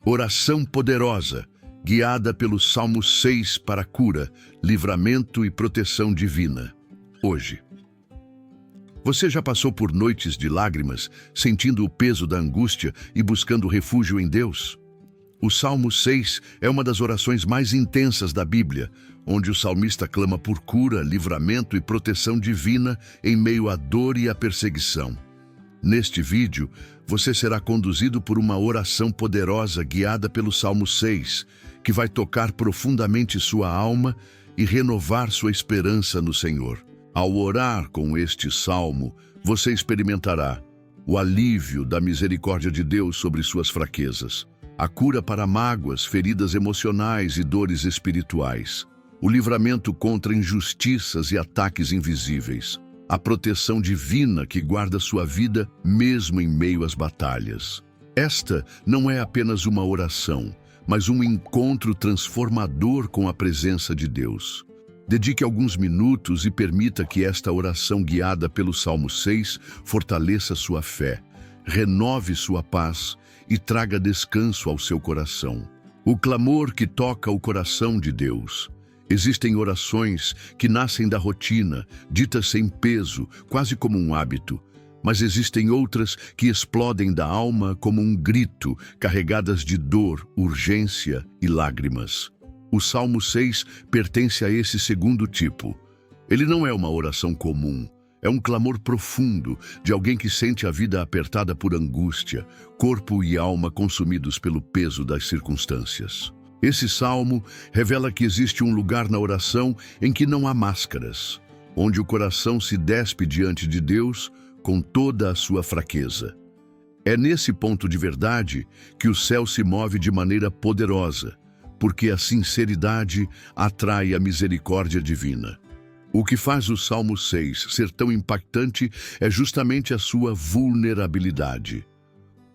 Oração poderosa, guiada pelo Salmo 6 para cura, livramento e proteção divina. Hoje. Você já passou por noites de lágrimas, sentindo o peso da angústia e buscando refúgio em Deus? O Salmo 6 é uma das orações mais intensas da Bíblia, onde o salmista clama por cura, livramento e proteção divina em meio à dor e à perseguição. Neste vídeo, você será conduzido por uma oração poderosa guiada pelo Salmo 6, que vai tocar profundamente sua alma e renovar sua esperança no Senhor. Ao orar com este salmo, você experimentará o alívio da misericórdia de Deus sobre suas fraquezas, a cura para mágoas, feridas emocionais e dores espirituais, o livramento contra injustiças e ataques invisíveis, a proteção divina que guarda sua vida mesmo em meio às batalhas. Esta não é apenas uma oração, mas um encontro transformador com a presença de Deus. Dedique alguns minutos e permita que esta oração guiada pelo Salmo 6 fortaleça sua fé, renove sua paz e traga descanso ao seu coração. O clamor que toca o coração de Deus. Existem orações que nascem da rotina, ditas sem peso, quase como um hábito. Mas existem outras que explodem da alma como um grito, carregadas de dor, urgência e lágrimas. O Salmo 6 pertence a esse segundo tipo. Ele não é uma oração comum. É um clamor profundo de alguém que sente a vida apertada por angústia, corpo e alma consumidos pelo peso das circunstâncias. Esse salmo revela que existe um lugar na oração em que não há máscaras, onde o coração se despe diante de Deus com toda a sua fraqueza. É nesse ponto de verdade que o céu se move de maneira poderosa, porque a sinceridade atrai a misericórdia divina. O que faz o Salmo 6 ser tão impactante é justamente a sua vulnerabilidade.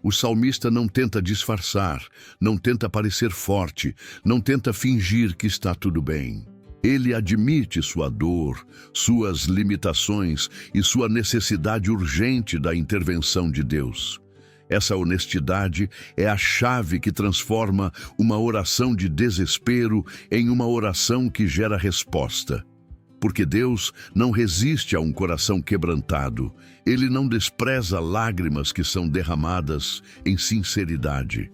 O salmista não tenta disfarçar, não tenta parecer forte, não tenta fingir que está tudo bem. Ele admite sua dor, suas limitações e sua necessidade urgente da intervenção de Deus. Essa honestidade é a chave que transforma uma oração de desespero em uma oração que gera resposta. Porque Deus não resiste a um coração quebrantado. Ele não despreza lágrimas que são derramadas em sinceridade.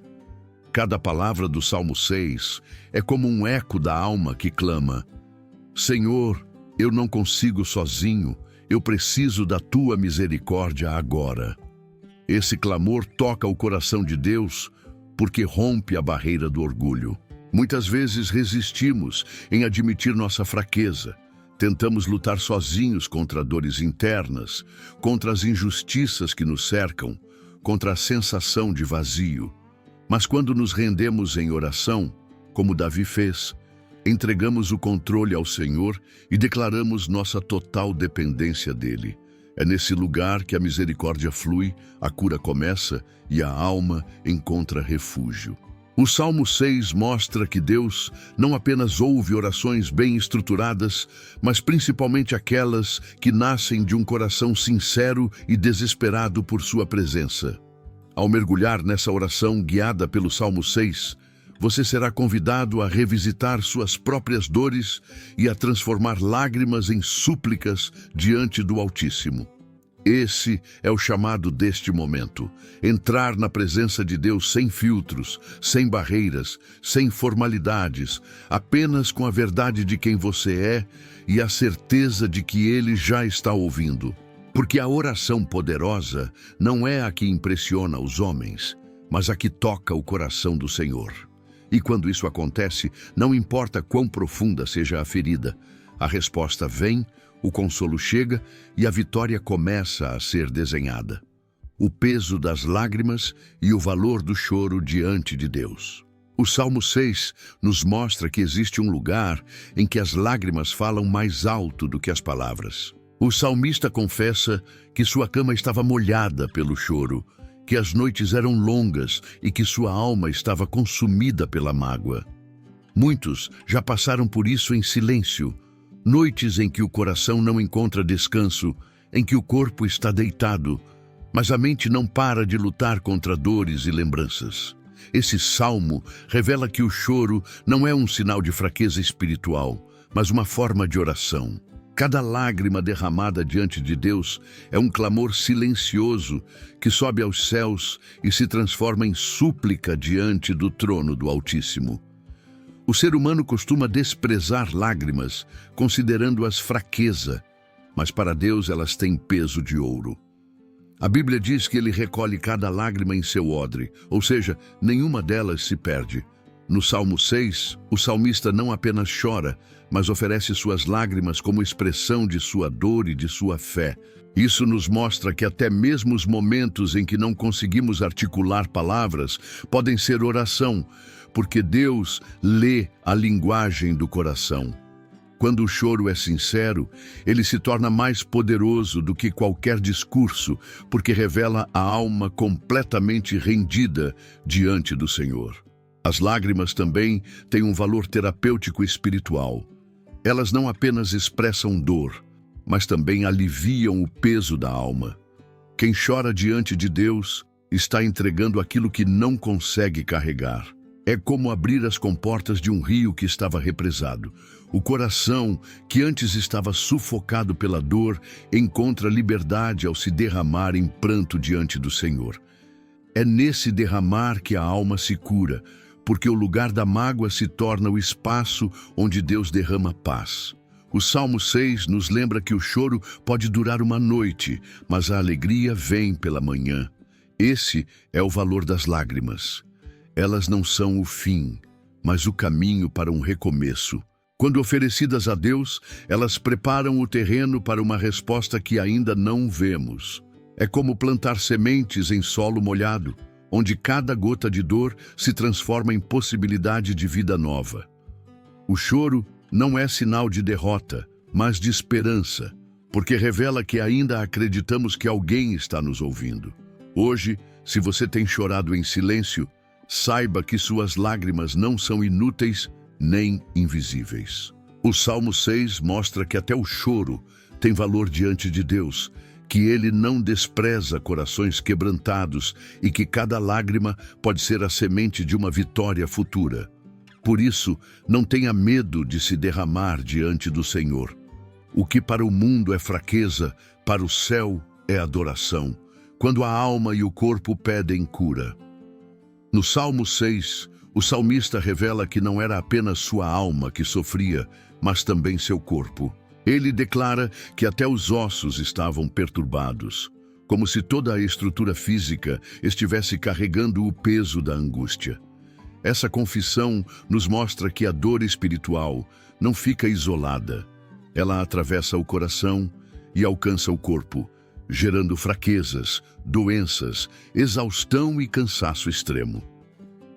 Cada palavra do Salmo 6 é como um eco da alma que clama: Senhor, eu não consigo sozinho, eu preciso da tua misericórdia agora. Esse clamor toca o coração de Deus porque rompe a barreira do orgulho. Muitas vezes resistimos em admitir nossa fraqueza. Tentamos lutar sozinhos contra dores internas, contra as injustiças que nos cercam, contra a sensação de vazio. Mas quando nos rendemos em oração, como Davi fez, entregamos o controle ao Senhor e declaramos nossa total dependência dele. É nesse lugar que a misericórdia flui, a cura começa e a alma encontra refúgio. O Salmo 6 mostra que Deus não apenas ouve orações bem estruturadas, mas principalmente aquelas que nascem de um coração sincero e desesperado por sua presença. Ao mergulhar nessa oração guiada pelo Salmo 6, você será convidado a revisitar suas próprias dores e a transformar lágrimas em súplicas diante do Altíssimo. Esse é o chamado deste momento, entrar na presença de Deus sem filtros, sem barreiras, sem formalidades, apenas com a verdade de quem você é e a certeza de que Ele já está ouvindo. Porque a oração poderosa não é a que impressiona os homens, mas a que toca o coração do Senhor. E quando isso acontece, não importa quão profunda seja a ferida, a resposta vem, o consolo chega e a vitória começa a ser desenhada. O peso das lágrimas e o valor do choro diante de Deus. O Salmo 6 nos mostra que existe um lugar em que as lágrimas falam mais alto do que as palavras. O salmista confessa que sua cama estava molhada pelo choro, que as noites eram longas e que sua alma estava consumida pela mágoa. Muitos já passaram por isso em silêncio, noites em que o coração não encontra descanso, em que o corpo está deitado, mas a mente não para de lutar contra dores e lembranças. Esse salmo revela que o choro não é um sinal de fraqueza espiritual, mas uma forma de oração. Cada lágrima derramada diante de Deus é um clamor silencioso que sobe aos céus e se transforma em súplica diante do trono do Altíssimo. O ser humano costuma desprezar lágrimas, considerando-as fraqueza, mas para Deus elas têm peso de ouro. A Bíblia diz que Ele recolhe cada lágrima em seu odre, ou seja, nenhuma delas se perde. No Salmo 6, o salmista não apenas chora, mas oferece suas lágrimas como expressão de sua dor e de sua fé. Isso nos mostra que até mesmo os momentos em que não conseguimos articular palavras podem ser oração, porque Deus lê a linguagem do coração. Quando o choro é sincero, ele se torna mais poderoso do que qualquer discurso, porque revela a alma completamente rendida diante do Senhor. As lágrimas também têm um valor terapêutico espiritual. Elas não apenas expressam dor, mas também aliviam o peso da alma. Quem chora diante de Deus está entregando aquilo que não consegue carregar. É como abrir as comportas de um rio que estava represado. O coração, que antes estava sufocado pela dor, encontra liberdade ao se derramar em pranto diante do Senhor. É nesse derramar que a alma se cura, porque o lugar da mágoa se torna o espaço onde Deus derrama paz. O Salmo 6 nos lembra que o choro pode durar uma noite, mas a alegria vem pela manhã. Esse é o valor das lágrimas. Elas não são o fim, mas o caminho para um recomeço. Quando oferecidas a Deus, elas preparam o terreno para uma resposta que ainda não vemos. É como plantar sementes em solo molhado, onde cada gota de dor se transforma em possibilidade de vida nova. O choro não é sinal de derrota, mas de esperança, porque revela que ainda acreditamos que alguém está nos ouvindo. Hoje, se você tem chorado em silêncio, saiba que suas lágrimas não são inúteis nem invisíveis. O Salmo 6 mostra que até o choro tem valor diante de Deus, que Ele não despreza corações quebrantados e que cada lágrima pode ser a semente de uma vitória futura. Por isso, não tenha medo de se derramar diante do Senhor. O que para o mundo é fraqueza, para o céu é adoração, quando a alma e o corpo pedem cura. No Salmo 6, o salmista revela que não era apenas sua alma que sofria, mas também seu corpo. Ele declara que até os ossos estavam perturbados, como se toda a estrutura física estivesse carregando o peso da angústia. Essa confissão nos mostra que a dor espiritual não fica isolada. Ela atravessa o coração e alcança o corpo, gerando fraquezas, doenças, exaustão e cansaço extremo.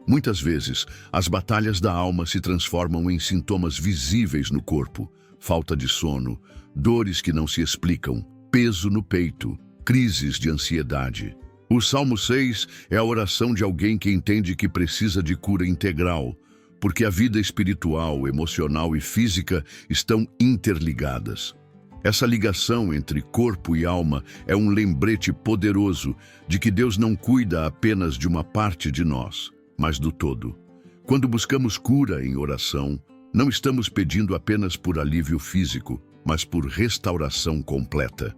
Muitas vezes, as batalhas da alma se transformam em sintomas visíveis no corpo: falta de sono, dores que não se explicam, peso no peito, crises de ansiedade. O Salmo 6 é a oração de alguém que entende que precisa de cura integral, porque a vida espiritual, emocional e física estão interligadas. Essa ligação entre corpo e alma é um lembrete poderoso de que Deus não cuida apenas de uma parte de nós, mas do todo. Quando buscamos cura em oração, não estamos pedindo apenas por alívio físico, mas por restauração completa.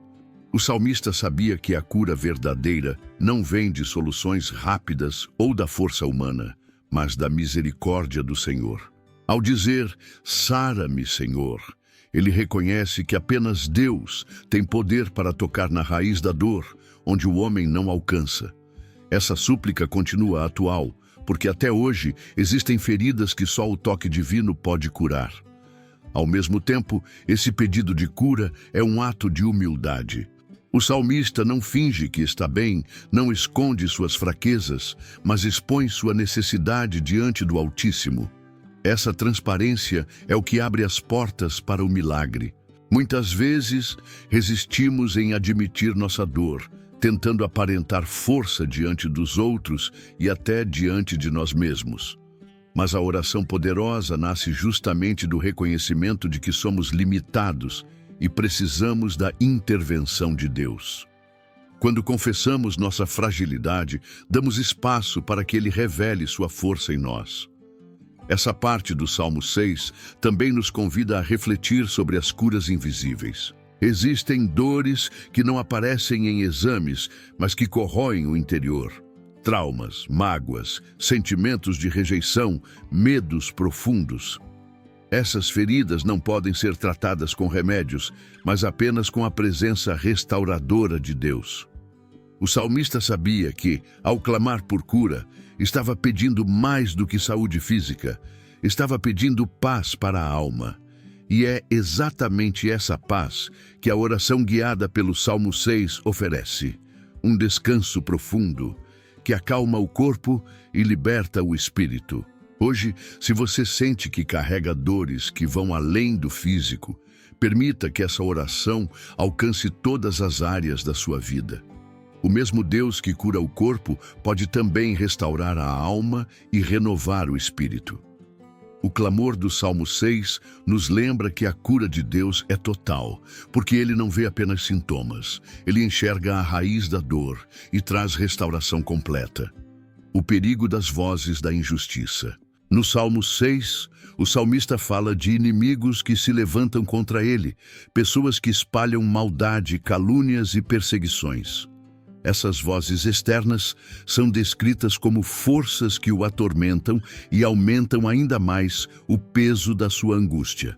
O salmista sabia que a cura verdadeira não vem de soluções rápidas ou da força humana, mas da misericórdia do Senhor. Ao dizer, "Sara-me, Senhor", ele reconhece que apenas Deus tem poder para tocar na raiz da dor, onde o homem não alcança. Essa súplica continua atual, porque até hoje existem feridas que só o toque divino pode curar. Ao mesmo tempo, esse pedido de cura é um ato de humildade. O salmista não finge que está bem, não esconde suas fraquezas, mas expõe sua necessidade diante do Altíssimo. Essa transparência é o que abre as portas para o milagre. Muitas vezes, resistimos em admitir nossa dor, tentando aparentar força diante dos outros e até diante de nós mesmos. Mas a oração poderosa nasce justamente do reconhecimento de que somos limitados e precisamos da intervenção de Deus. Quando confessamos nossa fragilidade, damos espaço para que Ele revele sua força em nós. Essa parte do Salmo 6 também nos convida a refletir sobre as curas invisíveis. Existem dores que não aparecem em exames, mas que corroem o interior. Traumas, mágoas, sentimentos de rejeição, medos profundos. Essas feridas não podem ser tratadas com remédios, mas apenas com a presença restauradora de Deus. O salmista sabia que, ao clamar por cura, estava pedindo mais do que saúde física, estava pedindo paz para a alma. E é exatamente essa paz que a oração guiada pelo Salmo 6 oferece. Um descanso profundo, que acalma o corpo e liberta o espírito. Hoje, se você sente que carrega dores que vão além do físico, permita que essa oração alcance todas as áreas da sua vida. O mesmo Deus que cura o corpo pode também restaurar a alma e renovar o espírito. O clamor do Salmo 6 nos lembra que a cura de Deus é total, porque Ele não vê apenas sintomas, Ele enxerga a raiz da dor e traz restauração completa. O perigo das vozes da injustiça. No Salmo 6, o salmista fala de inimigos que se levantam contra ele, pessoas que espalham maldade, calúnias e perseguições. Essas vozes externas são descritas como forças que o atormentam e aumentam ainda mais o peso da sua angústia.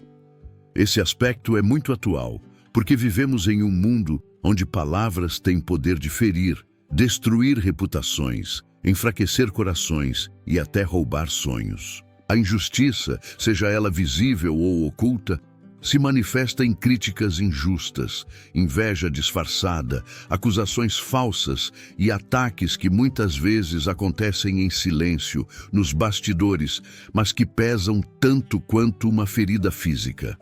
Esse aspecto é muito atual, porque vivemos em um mundo onde palavras têm poder de ferir, destruir reputações, enfraquecer corações e até roubar sonhos. A injustiça, seja ela visível ou oculta, se manifesta em críticas injustas, inveja disfarçada, acusações falsas e ataques que muitas vezes acontecem em silêncio, nos bastidores, mas que pesam tanto quanto uma ferida física.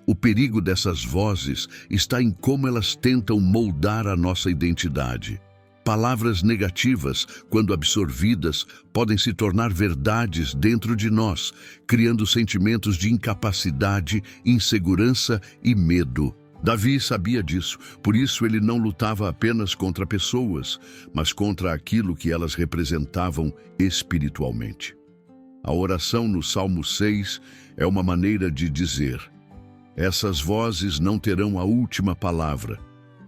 O perigo dessas vozes está em como elas tentam moldar a nossa identidade. Palavras negativas, quando absorvidas, podem se tornar verdades dentro de nós, criando sentimentos de incapacidade, insegurança e medo. Davi sabia disso, por isso ele não lutava apenas contra pessoas, mas contra aquilo que elas representavam espiritualmente. A oração no Salmo 6 é uma maneira de dizer: essas vozes não terão a última palavra,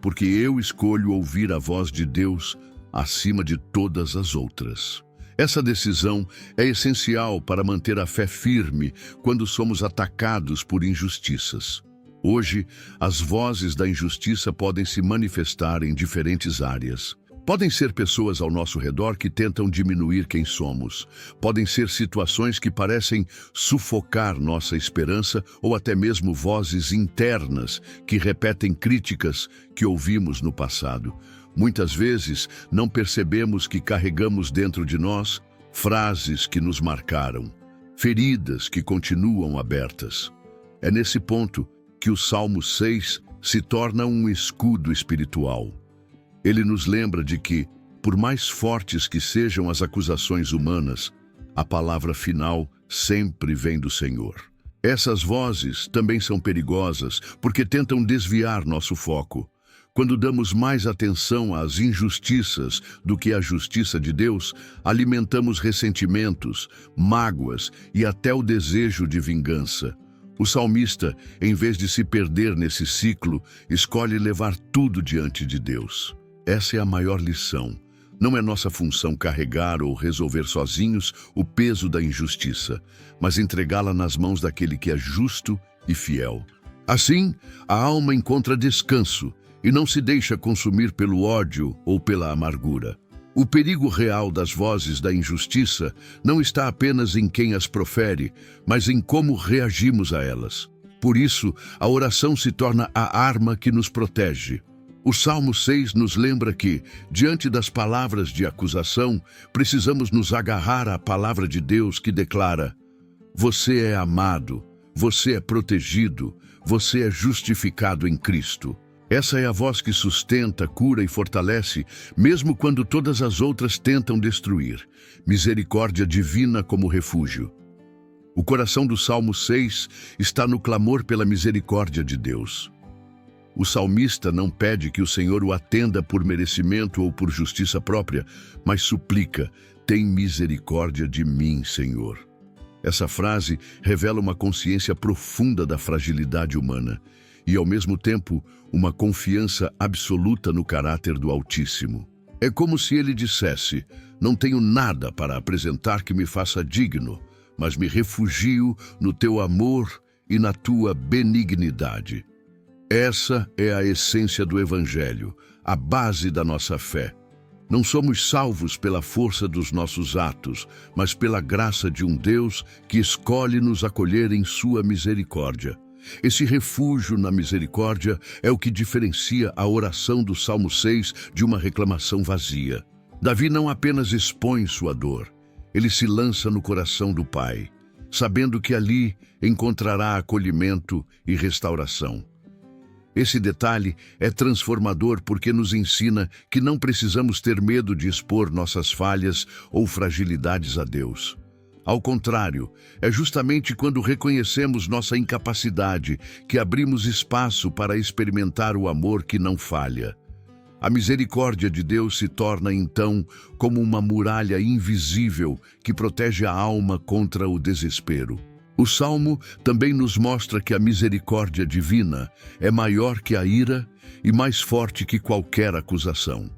porque eu escolho ouvir a voz de Deus acima de todas as outras. Essa decisão é essencial para manter a fé firme quando somos atacados por injustiças. Hoje, as vozes da injustiça podem se manifestar em diferentes áreas. Podem ser pessoas ao nosso redor que tentam diminuir quem somos. Podem ser situações que parecem sufocar nossa esperança ou até mesmo vozes internas que repetem críticas que ouvimos no passado. Muitas vezes não percebemos que carregamos dentro de nós frases que nos marcaram, feridas que continuam abertas. É nesse ponto que o Salmo 6 se torna um escudo espiritual. Ele nos lembra de que, por mais fortes que sejam as acusações humanas, a palavra final sempre vem do Senhor. Essas vozes também são perigosas porque tentam desviar nosso foco. Quando damos mais atenção às injustiças do que à justiça de Deus, alimentamos ressentimentos, mágoas e até o desejo de vingança. O salmista, em vez de se perder nesse ciclo, escolhe levar tudo diante de Deus. Essa é a maior lição. Não é nossa função carregar ou resolver sozinhos o peso da injustiça, mas entregá-la nas mãos daquele que é justo e fiel. Assim, a alma encontra descanso e não se deixa consumir pelo ódio ou pela amargura. O perigo real das vozes da injustiça não está apenas em quem as profere, mas em como reagimos a elas. Por isso, a oração se torna a arma que nos protege. O Salmo 6 nos lembra que, diante das palavras de acusação, precisamos nos agarrar à palavra de Deus que declara: você é amado, você é protegido, você é justificado em Cristo. Essa é a voz que sustenta, cura e fortalece, mesmo quando todas as outras tentam destruir. Misericórdia divina como refúgio. O coração do Salmo 6 está no clamor pela misericórdia de Deus. O salmista não pede que o Senhor o atenda por merecimento ou por justiça própria, mas suplica: tem misericórdia de mim, Senhor. Essa frase revela uma consciência profunda da fragilidade humana e, ao mesmo tempo, uma confiança absoluta no caráter do Altíssimo. É como se ele dissesse: não tenho nada para apresentar que me faça digno, mas me refugio no teu amor e na tua benignidade. Essa é a essência do Evangelho, a base da nossa fé. Não somos salvos pela força dos nossos atos, mas pela graça de um Deus que escolhe nos acolher em sua misericórdia. Esse refúgio na misericórdia é o que diferencia a oração do Salmo 6 de uma reclamação vazia. Davi não apenas expõe sua dor, ele se lança no coração do Pai, sabendo que ali encontrará acolhimento e restauração. Esse detalhe é transformador porque nos ensina que não precisamos ter medo de expor nossas falhas ou fragilidades a Deus. Ao contrário, é justamente quando reconhecemos nossa incapacidade que abrimos espaço para experimentar o amor que não falha. A misericórdia de Deus se torna, então, como uma muralha invisível que protege a alma contra o desespero. O Salmo também nos mostra que a misericórdia divina é maior que a ira e mais forte que qualquer acusação.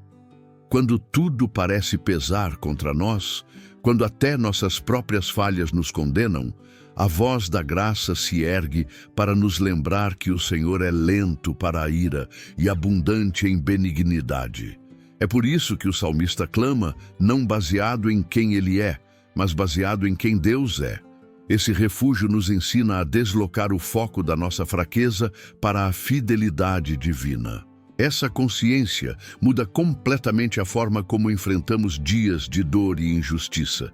Quando tudo parece pesar contra nós, quando até nossas próprias falhas nos condenam, a voz da graça se ergue para nos lembrar que o Senhor é lento para a ira e abundante em benignidade. É por isso que o salmista clama, não baseado em quem ele é, mas baseado em quem Deus é. Esse refúgio nos ensina a deslocar o foco da nossa fraqueza para a fidelidade divina. Essa consciência muda completamente a forma como enfrentamos dias de dor e injustiça.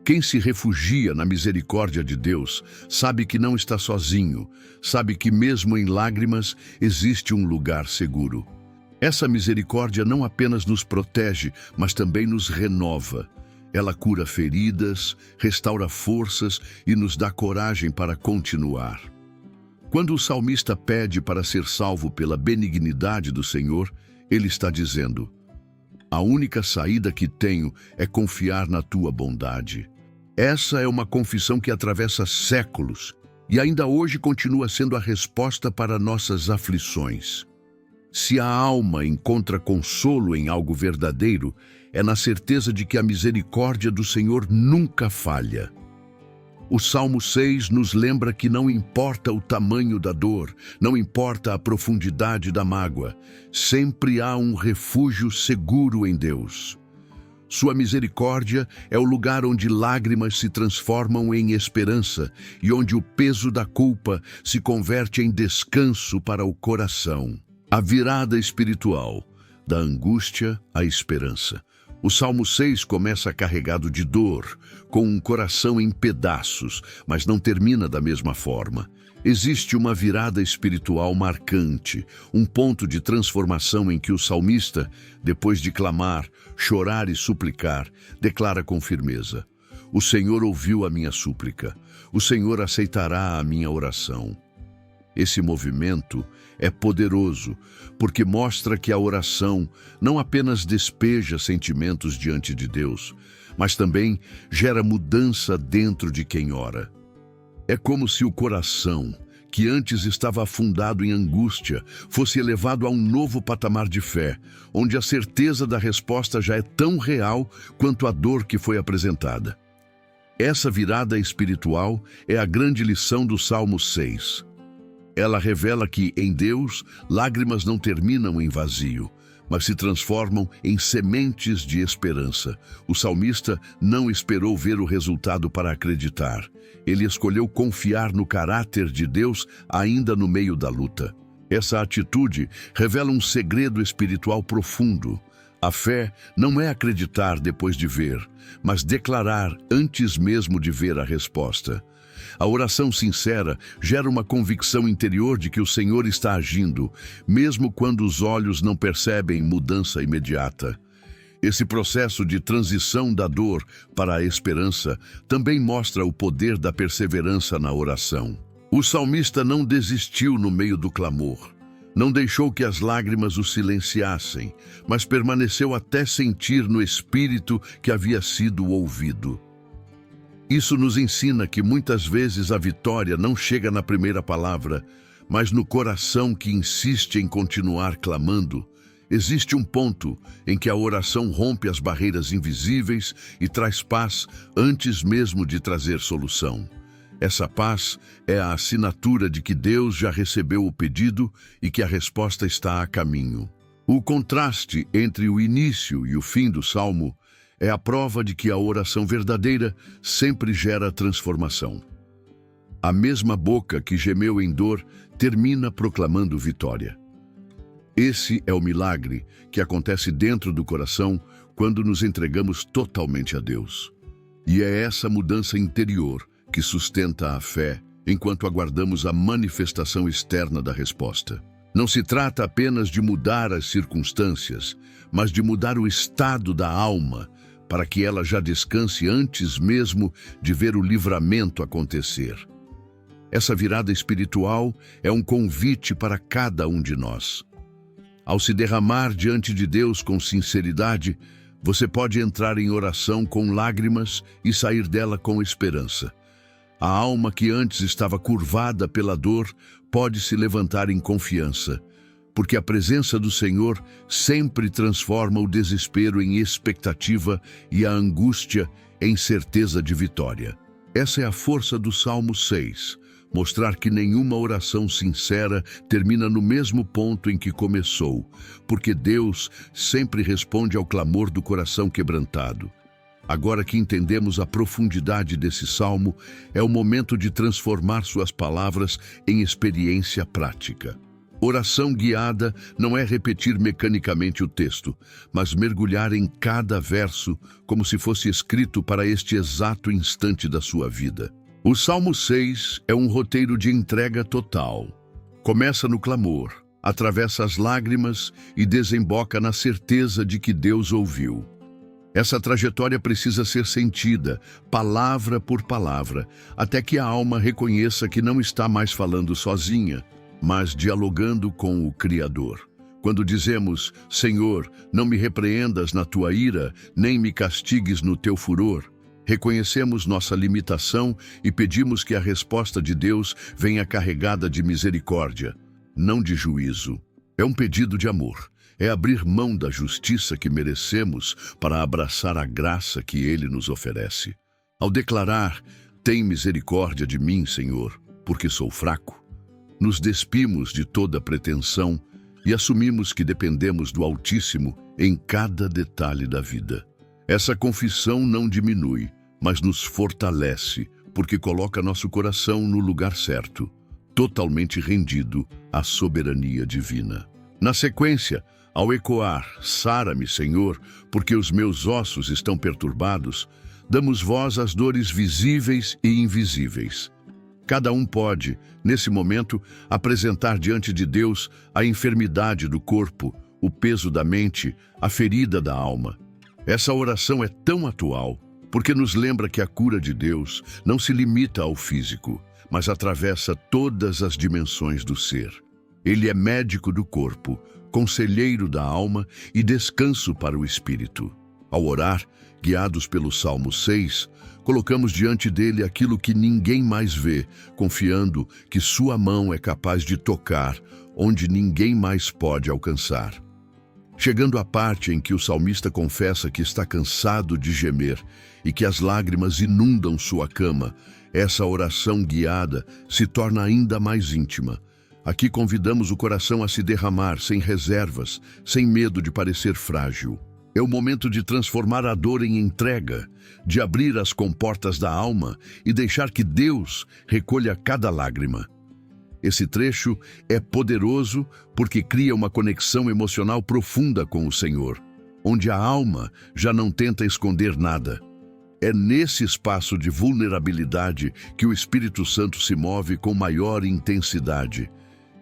Quem se refugia na misericórdia de Deus sabe que não está sozinho, sabe que mesmo em lágrimas existe um lugar seguro. Essa misericórdia não apenas nos protege, mas também nos renova. Ela cura feridas, restaura forças e nos dá coragem para continuar. Quando o salmista pede para ser salvo pela benignidade do Senhor, ele está dizendo: a única saída que tenho é confiar na tua bondade. Essa é uma confissão que atravessa séculos e ainda hoje continua sendo a resposta para nossas aflições. Se a alma encontra consolo em algo verdadeiro, é na certeza de que a misericórdia do Senhor nunca falha. O Salmo 6 nos lembra que não importa o tamanho da dor, não importa a profundidade da mágoa, sempre há um refúgio seguro em Deus. Sua misericórdia é o lugar onde lágrimas se transformam em esperança e onde o peso da culpa se converte em descanso para o coração. A virada espiritual, da angústia à esperança. O Salmo 6 começa carregado de dor, com um coração em pedaços, mas não termina da mesma forma. Existe uma virada espiritual marcante, um ponto de transformação em que o salmista, depois de clamar, chorar e suplicar, declara com firmeza: o Senhor ouviu a minha súplica, o Senhor aceitará a minha oração. Esse movimento é poderoso, porque mostra que a oração não apenas despeja sentimentos diante de Deus, mas também gera mudança dentro de quem ora. É como se o coração, que antes estava afundado em angústia, fosse elevado a um novo patamar de fé, onde a certeza da resposta já é tão real quanto a dor que foi apresentada. Essa virada espiritual é a grande lição do Salmo 6. Ela revela que, em Deus, lágrimas não terminam em vazio, mas se transformam em sementes de esperança. O salmista não esperou ver o resultado para acreditar. Ele escolheu confiar no caráter de Deus ainda no meio da luta. Essa atitude revela um segredo espiritual profundo. A fé não é acreditar depois de ver, mas declarar antes mesmo de ver a resposta. A oração sincera gera uma convicção interior de que o Senhor está agindo, mesmo quando os olhos não percebem mudança imediata. Esse processo de transição da dor para a esperança também mostra o poder da perseverança na oração. O salmista não desistiu no meio do clamor. Não deixou que as lágrimas o silenciassem, mas permaneceu até sentir no espírito que havia sido ouvido. Isso nos ensina que muitas vezes a vitória não chega na primeira palavra, mas no coração que insiste em continuar clamando. Existe um ponto em que a oração rompe as barreiras invisíveis e traz paz antes mesmo de trazer solução. Essa paz é a assinatura de que Deus já recebeu o pedido e que a resposta está a caminho. O contraste entre o início e o fim do salmo é a prova de que a oração verdadeira sempre gera transformação. A mesma boca que gemeu em dor termina proclamando vitória. Esse é o milagre que acontece dentro do coração quando nos entregamos totalmente a Deus. E é essa mudança interior que sustenta a fé enquanto aguardamos a manifestação externa da resposta. Não se trata apenas de mudar as circunstâncias, mas de mudar o estado da alma para que ela já descanse antes mesmo de ver o livramento acontecer. Essa virada espiritual é um convite para cada um de nós. Ao se derramar diante de Deus com sinceridade, você pode entrar em oração com lágrimas e sair dela com esperança. A alma que antes estava curvada pela dor pode se levantar em confiança, porque a presença do Senhor sempre transforma o desespero em expectativa e a angústia em certeza de vitória. Essa é a força do Salmo 6, mostrar que nenhuma oração sincera termina no mesmo ponto em que começou, porque Deus sempre responde ao clamor do coração quebrantado. Agora que entendemos a profundidade desse salmo, é o momento de transformar suas palavras em experiência prática. Oração guiada não é repetir mecanicamente o texto, mas mergulhar em cada verso como se fosse escrito para este exato instante da sua vida. O Salmo 6 é um roteiro de entrega total. Começa no clamor, atravessa as lágrimas e desemboca na certeza de que Deus ouviu. Essa trajetória precisa ser sentida, palavra por palavra, até que a alma reconheça que não está mais falando sozinha, mas dialogando com o Criador. Quando dizemos, Senhor, não me repreendas na tua ira, nem me castigues no teu furor, reconhecemos nossa limitação e pedimos que a resposta de Deus venha carregada de misericórdia, não de juízo. É um pedido de amor. É abrir mão da justiça que merecemos para abraçar a graça que Ele nos oferece. Ao declarar, tem misericórdia de mim, Senhor, porque sou fraco, nos despimos de toda pretensão e assumimos que dependemos do Altíssimo em cada detalhe da vida. Essa confissão não diminui, mas nos fortalece, porque coloca nosso coração no lugar certo, totalmente rendido à soberania divina. Na sequência, ao ecoar, sara-me, Senhor, porque os meus ossos estão perturbados, damos voz às dores visíveis e invisíveis. Cada um pode, nesse momento, apresentar diante de Deus a enfermidade do corpo, o peso da mente, a ferida da alma. Essa oração é tão atual, porque nos lembra que a cura de Deus não se limita ao físico, mas atravessa todas as dimensões do ser. Ele é médico do corpo, conselheiro da alma e descanso para o espírito. Ao orar, guiados pelo Salmo 6, colocamos diante dele aquilo que ninguém mais vê, confiando que sua mão é capaz de tocar onde ninguém mais pode alcançar. Chegando à parte em que o salmista confessa que está cansado de gemer e que as lágrimas inundam sua cama, essa oração guiada se torna ainda mais íntima. Aqui convidamos o coração a se derramar sem reservas, sem medo de parecer frágil. É o momento de transformar a dor em entrega, de abrir as comportas da alma e deixar que Deus recolha cada lágrima. Esse trecho é poderoso porque cria uma conexão emocional profunda com o Senhor, onde a alma já não tenta esconder nada. É nesse espaço de vulnerabilidade que o Espírito Santo se move com maior intensidade.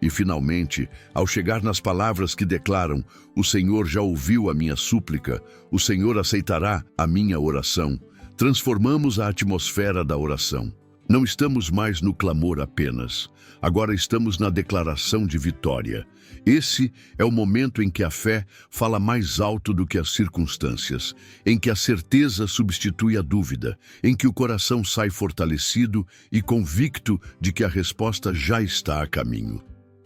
E, finalmente, ao chegar nas palavras que declaram, o Senhor já ouviu a minha súplica, o Senhor aceitará a minha oração, transformamos a atmosfera da oração. Não estamos mais no clamor apenas. Agora estamos na declaração de vitória. Esse é o momento em que a fé fala mais alto do que as circunstâncias, em que a certeza substitui a dúvida, em que o coração sai fortalecido e convicto de que a resposta já está a caminho.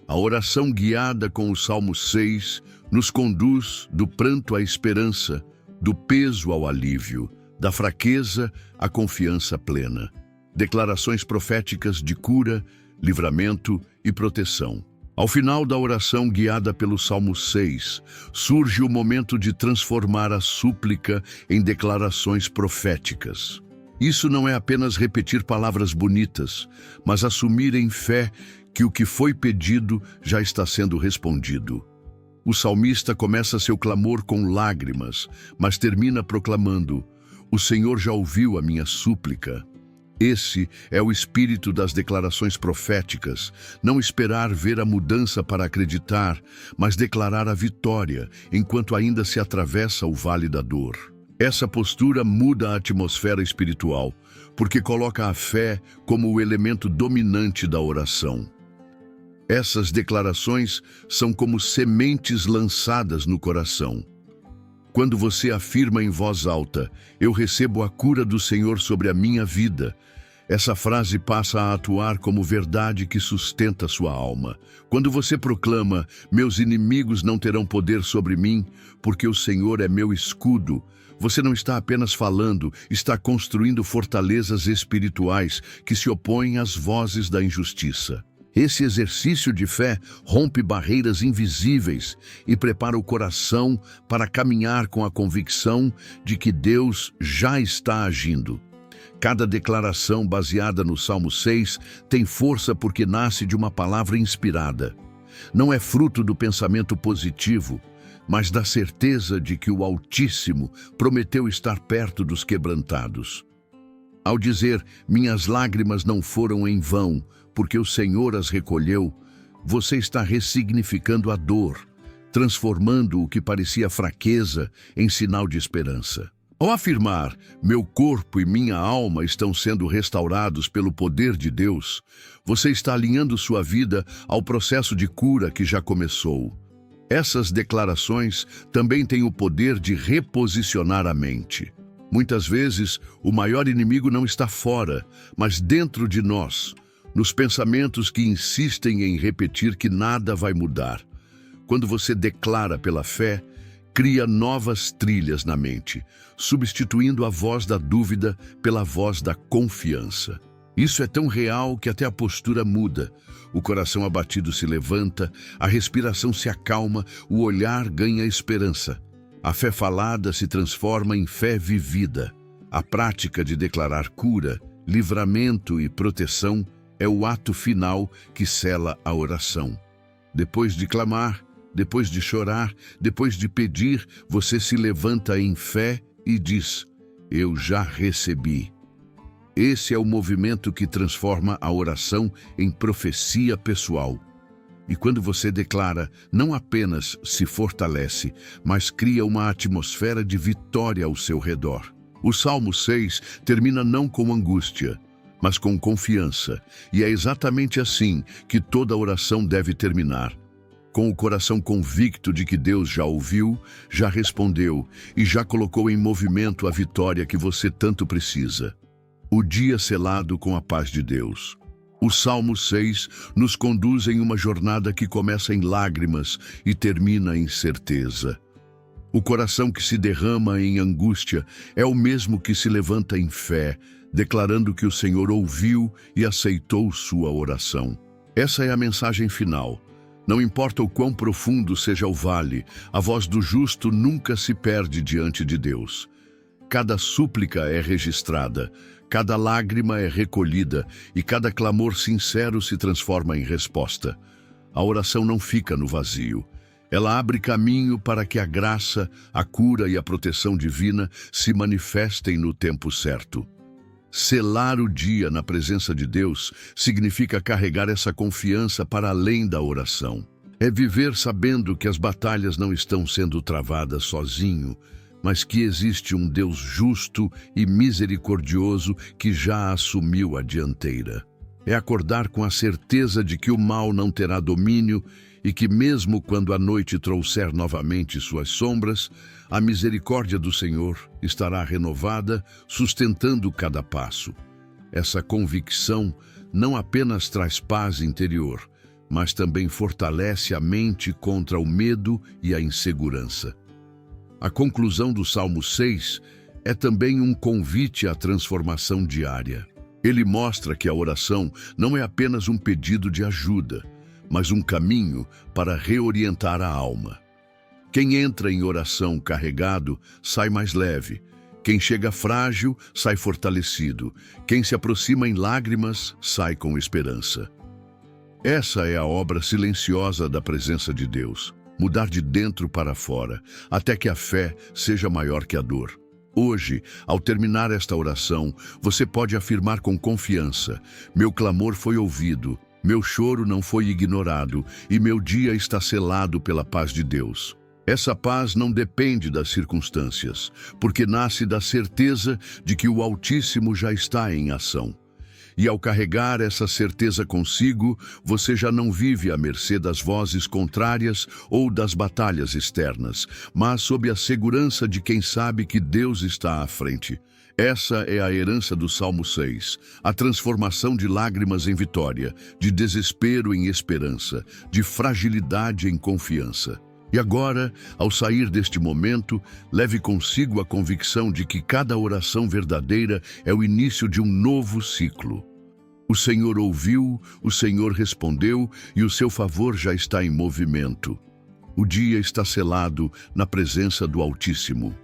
A oração guiada com o Salmo 6 nos conduz do pranto à esperança, do peso ao alívio, da fraqueza à confiança plena. Declarações proféticas de cura, livramento e proteção. Ao final da oração guiada pelo Salmo 6, surge o momento de transformar a súplica em declarações proféticas. Isso não é apenas repetir palavras bonitas, mas assumir em fé que o que foi pedido já está sendo respondido. O salmista começa seu clamor com lágrimas, mas termina proclamando: "O Senhor já ouviu a minha súplica." Esse é o espírito das declarações proféticas, não esperar ver a mudança para acreditar, mas declarar a vitória enquanto ainda se atravessa o vale da dor. Essa postura muda a atmosfera espiritual, porque coloca a fé como o elemento dominante da oração. Essas declarações são como sementes lançadas no coração. Quando você afirma em voz alta: "Eu recebo a cura do Senhor sobre a minha vida", essa frase passa a atuar como verdade que sustenta sua alma. Quando você proclama: "Meus inimigos não terão poder sobre mim, porque o Senhor é meu escudo", você não está apenas falando, está construindo fortalezas espirituais que se opõem às vozes da injustiça. Esse exercício de fé rompe barreiras invisíveis e prepara o coração para caminhar com a convicção de que Deus já está agindo. Cada declaração baseada no Salmo 6 tem força porque nasce de uma palavra inspirada. Não é fruto do pensamento positivo, mas da certeza de que o Altíssimo prometeu estar perto dos quebrantados. Ao dizer: "Minhas lágrimas não foram em vão, porque o Senhor as recolheu", você está ressignificando a dor, transformando o que parecia fraqueza em sinal de esperança. Ao afirmar: "Meu corpo e minha alma estão sendo restaurados pelo poder de Deus", você está alinhando sua vida ao processo de cura que já começou. Essas declarações também têm o poder de reposicionar a mente. Muitas vezes, o maior inimigo não está fora, mas dentro de nós, nos pensamentos que insistem em repetir que nada vai mudar. Quando você declara pela fé, cria novas trilhas na mente, substituindo a voz da dúvida pela voz da confiança. Isso é tão real que até a postura muda. O coração abatido se levanta, a respiração se acalma, o olhar ganha esperança. A fé falada se transforma em fé vivida. A prática de declarar cura, livramento e proteção é o ato final que sela a oração. Depois de clamar, depois de chorar, depois de pedir, você se levanta em fé e diz: "Eu já recebi." Esse é o movimento que transforma a oração em profecia pessoal. E quando você declara, não apenas se fortalece, mas cria uma atmosfera de vitória ao seu redor. O Salmo 6 termina não com angústia, mas com confiança. E é exatamente assim que toda oração deve terminar. Com o coração convicto de que Deus já ouviu, já respondeu e já colocou em movimento a vitória que você tanto precisa. O dia selado com a paz de Deus. O Salmo 6 nos conduz em uma jornada que começa em lágrimas e termina em certeza. O coração que se derrama em angústia é o mesmo que se levanta em fé, declarando que o Senhor ouviu e aceitou sua oração. Essa é a mensagem final. Não importa o quão profundo seja o vale, a voz do justo nunca se perde diante de Deus. Cada súplica é registrada, cada lágrima é recolhida e cada clamor sincero se transforma em resposta. A oração não fica no vazio. Ela abre caminho para que a graça, a cura e a proteção divina se manifestem no tempo certo. Selar o dia na presença de Deus significa carregar essa confiança para além da oração. É viver sabendo que as batalhas não estão sendo travadas sozinho, mas que existe um Deus justo e misericordioso que já assumiu a dianteira. É acordar com a certeza de que o mal não terá domínio e que mesmo quando a noite trouxer novamente suas sombras, a misericórdia do Senhor estará renovada, sustentando cada passo. Essa convicção não apenas traz paz interior, mas também fortalece a mente contra o medo e a insegurança. A conclusão do Salmo 6 é também um convite à transformação diária. Ele mostra que a oração não é apenas um pedido de ajuda, mas um caminho para reorientar a alma. Quem entra em oração carregado sai mais leve. Quem chega frágil sai fortalecido. Quem se aproxima em lágrimas sai com esperança. Essa é a obra silenciosa da presença de Deus. Mudar de dentro para fora, até que a fé seja maior que a dor. Hoje, ao terminar esta oração, você pode afirmar com confiança: meu clamor foi ouvido, meu choro não foi ignorado e meu dia está selado pela paz de Deus. Essa paz não depende das circunstâncias, porque nasce da certeza de que o Altíssimo já está em ação. E ao carregar essa certeza consigo, você já não vive à mercê das vozes contrárias ou das batalhas externas, mas sob a segurança de quem sabe que Deus está à frente. Essa é a herança do Salmo 6, a transformação de lágrimas em vitória, de desespero em esperança, de fragilidade em confiança. E agora, ao sair deste momento, leve consigo a convicção de que cada oração verdadeira é o início de um novo ciclo. O Senhor ouviu, o Senhor respondeu e o seu favor já está em movimento. O dia está selado na presença do Altíssimo.